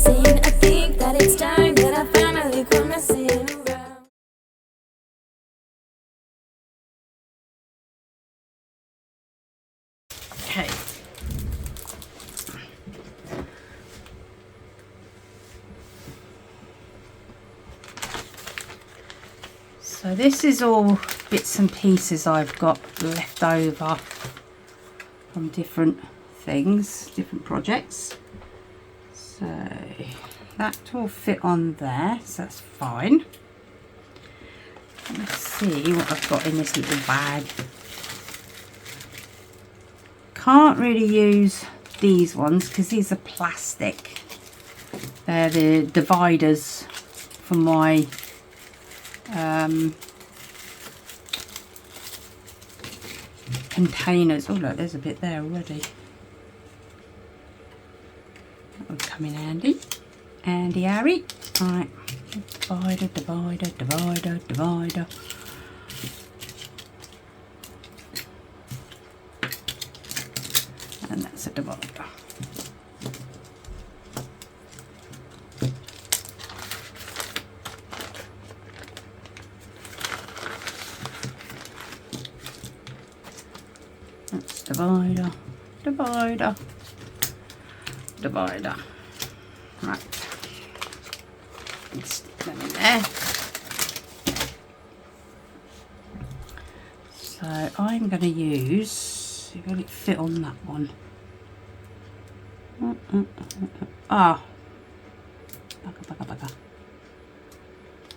missing. I think that it's time that I finally come messing around. Okay. So this is all bits and pieces I've got left over from different things, different projects. So that will fit on there, so that's fine. Let's see what I've got in this little bag. Can't really use these ones because these are plastic. They're the dividers for my containers. Oh look, there's a bit there already. That would come in handy. Handy Harry. Right. Divider, divider, divider, divider. And that's a divider. That's divider, divider, divider. Right. Let's stick them in there. So I'm going to use, will it fit on that one? Ah, bugger.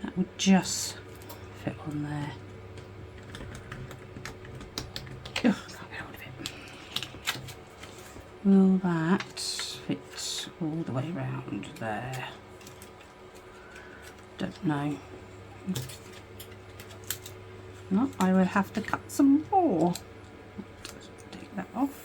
That would just fit on there. Ugh, can't get hold of it. Will that fit all the way around there? Don't know. No, I will have to cut some more. Take that off.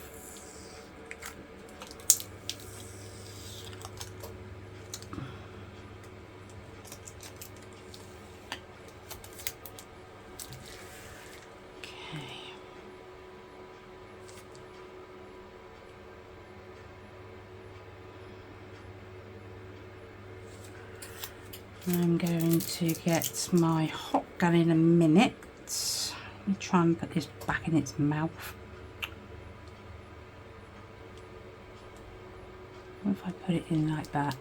I'm going to get my hot gun in a minute. Let me try and put this back in its mouth. What if I put it in like that?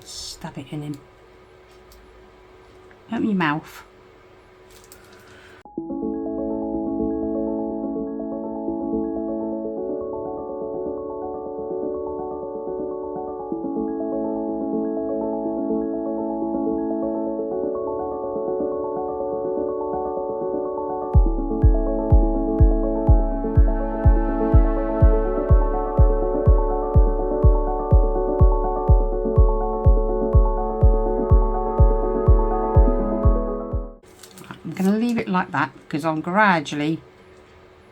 Stab it in him. Open your mouth. I'm going to leave it like that because I'm gradually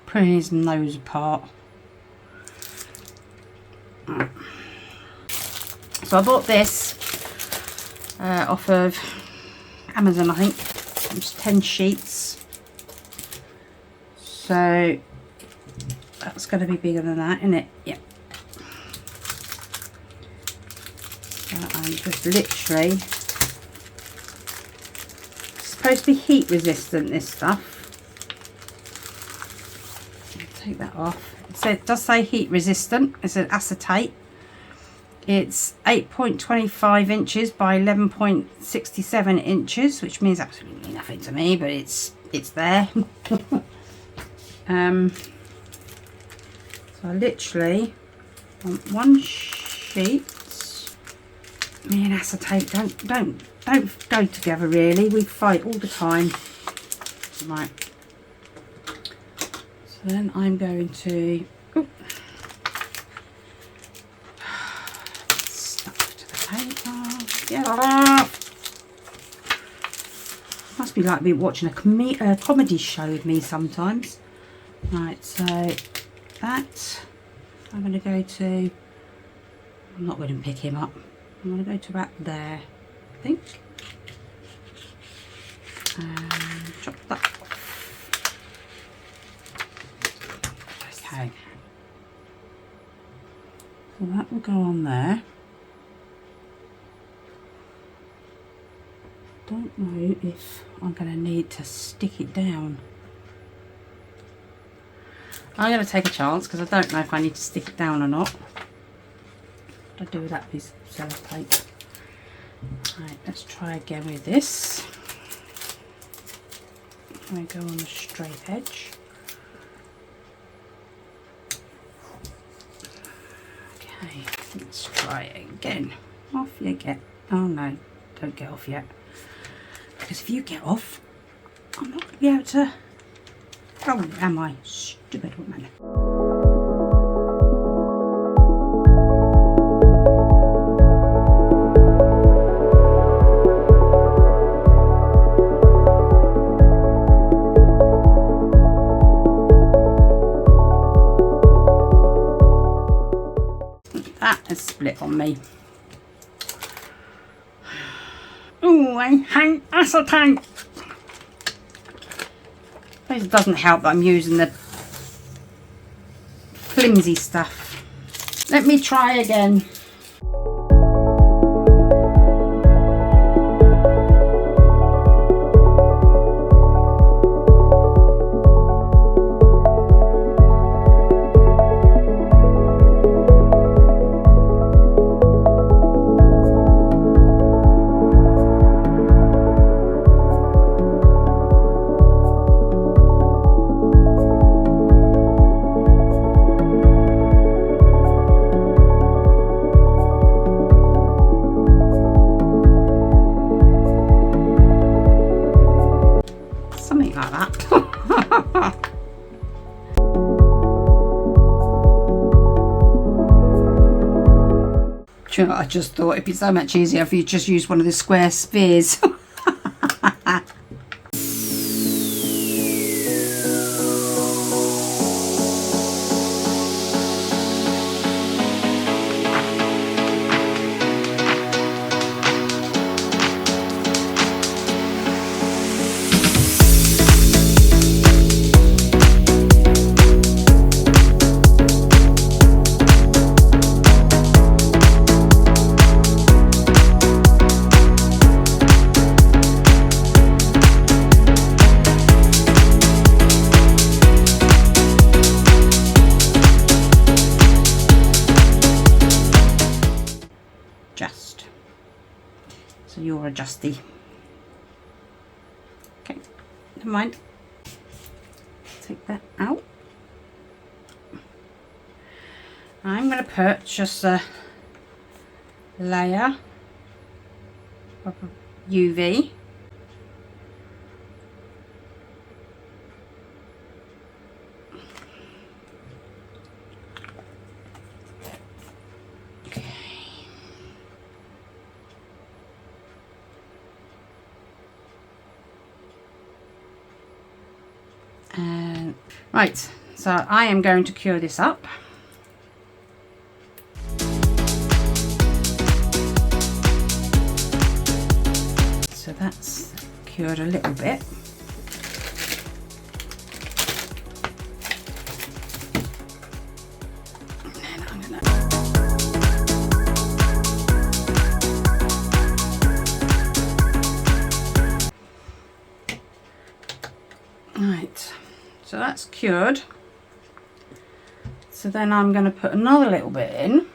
pulling his nose apart. So I bought this off of Amazon, I think. It was 10 sheets. So that's going to be bigger than that, isn't it? Yep. So I'm just literally... supposed to be heat resistant, this stuff. Take that off. So it does say heat resistant. It's an acetate. It's 8.25 inches by 11.67 inches, which means absolutely nothing to me, but it's there. So I literally want one sheet. Me and acetate don't go together really. We fight all the time. Right. So then I'm going to stuff to the paper. Yeah. Must be like me watching a comedy show with me sometimes. Right, so that I'm going to go to. I'm not going to pick him up. I'm going to go to about there, I think. And chop that off. Okay. So that will go on there. Don't know if I'm going to need to stick it down. I'm going to take a chance because I don't know if I need to stick it down or not. What do I do with that piece of sellotape? Right, let's try again with this. I go on the straight edge. Okay, let's try it again. Off you get. Oh no, don't get off yet. Because if you get off, I'm not going to be able to. Oh, am I? Stupid woman. That has split on me. Oh, I hate acetate. It doesn't help that I'm using the flimsy stuff. Let me try again. Something like that. Do you know what, I just thought it'd be so much easier if you just use one of the square spheres. Just. So you're adjusty. Okay, never mind. Take that out. I'm going to put just a layer of UV. Right, so I am going to cure this up. So that's cured a little bit. Right, so that's cured. So then I'm going to put another little bit in.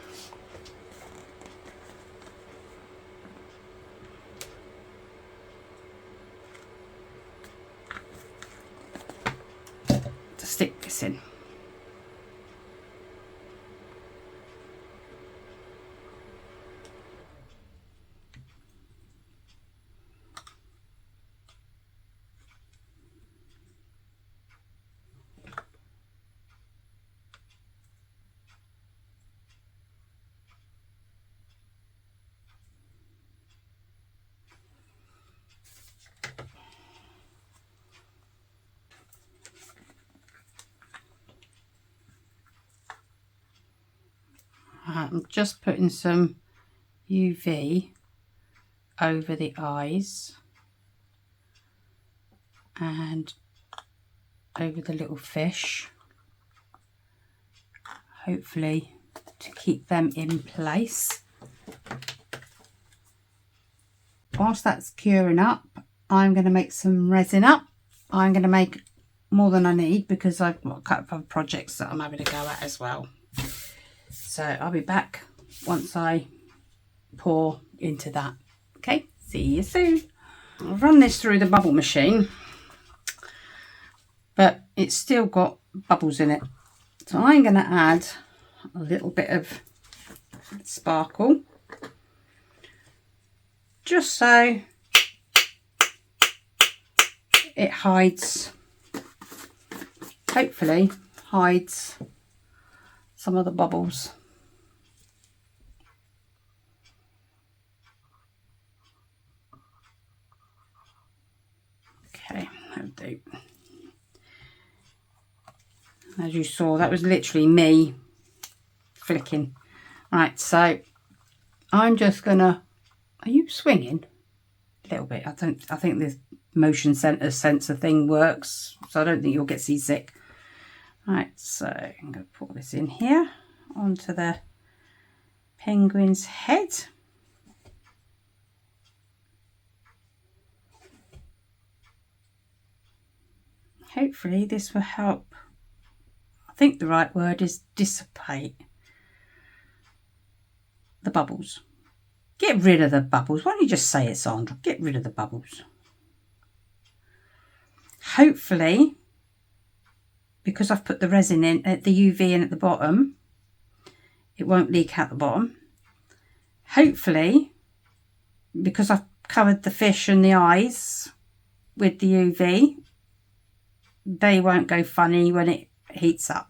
To stick this in. I'm just putting some UV over the eyes and over the little fish, hopefully to keep them in place. While whilst that's curing up, I'm going to make some resin up. I'm going to make more than I need because I've got a couple of projects that I'm having to go at as well. So I'll be back once I pour into that. Okay, see you soon. I'll run this through the bubble machine, but it's still got bubbles in it. So I'm going to add a little bit of sparkle, just so it hides, hopefully hides some of the bubbles. Okay, that'll do. As you saw, that was literally me flicking. Right, so I'm just gonna, are you swinging? A little bit. I think this motion sensor thing works, so I don't think you'll get seasick. Right, so I'm going to put this in here onto the penguin's head. Hopefully this will help. I think the right word is dissipate the bubbles. Get rid of the bubbles. Why don't you just say it, Sandra? Get rid of the bubbles. Hopefully, because I've put the resin in, the UV in at the bottom, it won't leak out the bottom. Hopefully, because I've covered the fish and the eyes with the UV, they won't go funny when it heats up.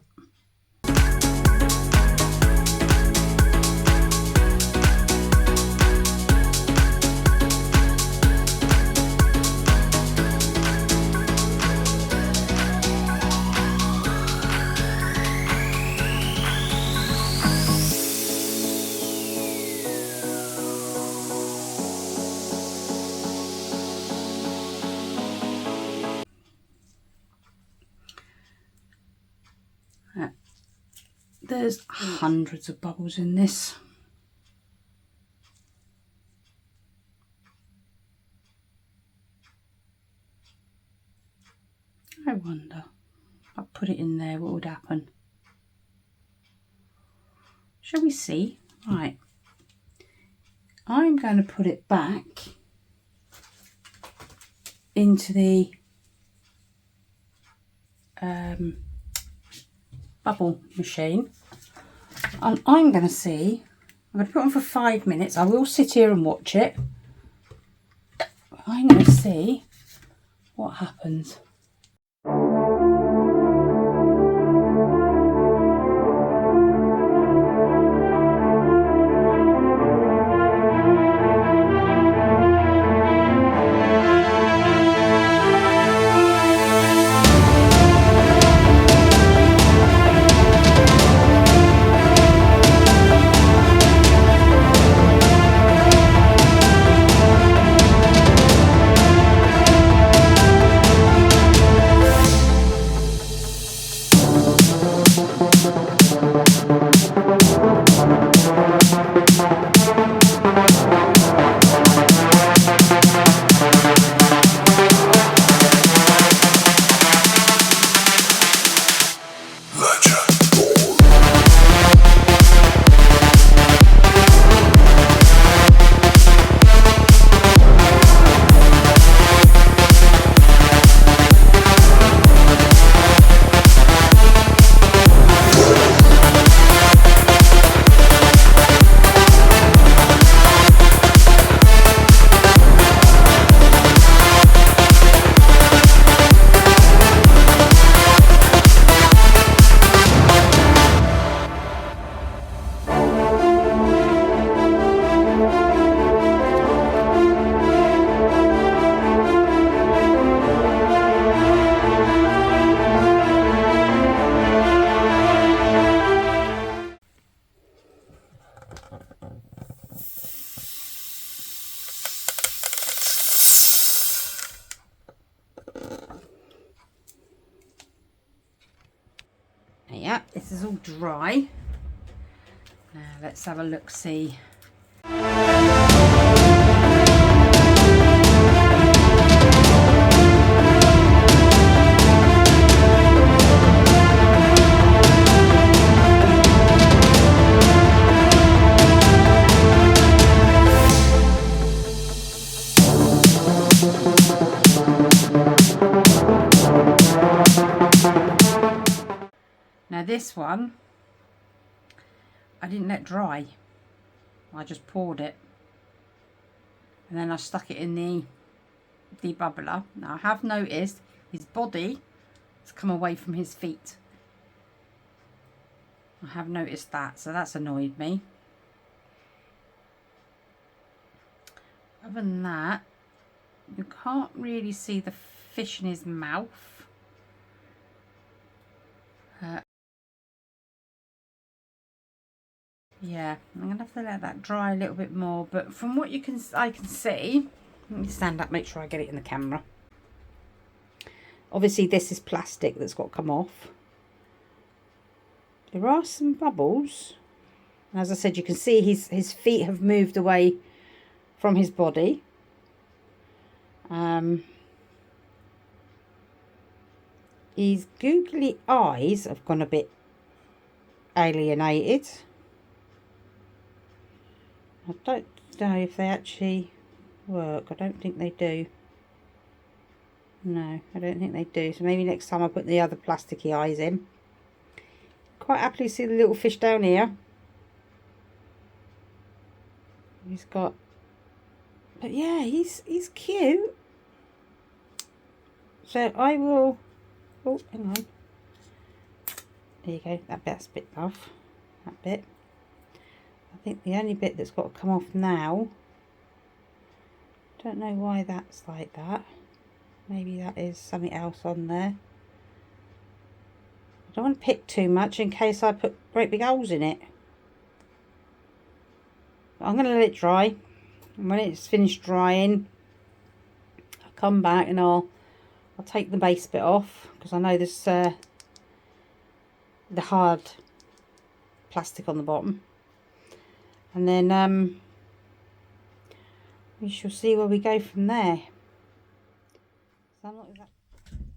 There's hundreds of bubbles in this. I wonder if I put it in there, what would happen? Shall we see? Right. I'm going to put it back into the bubble machine. And I'm going to see, I'm going to put it on for 5 minutes. I will sit here and watch it. I'm going to see what happens. Yeah, this is all dry. Now let's have a look, see. this one, I didn't let dry. I just poured it. And then I stuck it in the debubbler. Now I have noticed his body has come away from his feet. I have noticed that, so that's annoyed me. Other than that, you can't really see the fish in his mouth. Yeah, I'm gonna have to let that dry a little bit more, but from what I can see, let me stand up, make sure I get it in the camera. Obviously this is plastic that's got to come off. There are some bubbles. As I said, you can see his feet have moved away from his body. His googly eyes have gone a bit alienated. I don't know if they actually work. I don't think they do. No, I don't think they do. So maybe next time I put the other plasticky eyes in. Quite happily see the little fish down here. He's got, but yeah, he's cute. So I will, oh, hang on. There you go, that bit's a bit off. That bit. I think the only bit that's got to come off now, don't know why that's like that. Maybe that is something else on there. I don't want to pick too much in case I put great big holes in it. But I'm going to let it dry. And when it's finished drying, I'll come back and I'll take the base bit off, because I know there's the hard plastic on the bottom. And then we shall see where we go from there. So I'm not exactly...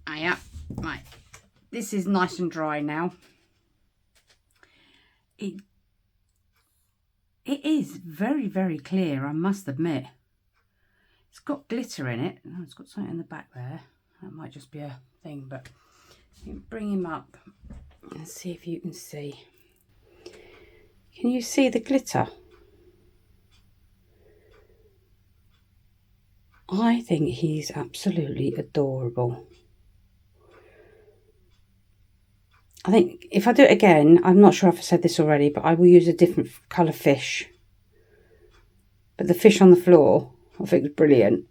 Ah, yeah, right. This is nice and dry now. It is very, very clear, I must admit. It's got glitter in it. Oh, it's got something in the back there. That might just be a thing, but you can bring him up and see if you can see. Can you see the glitter? I think he's absolutely adorable. I think if I do it again, I'm not sure if I said this already, but I will use a different colour fish. But the fish on the floor, I think, is brilliant.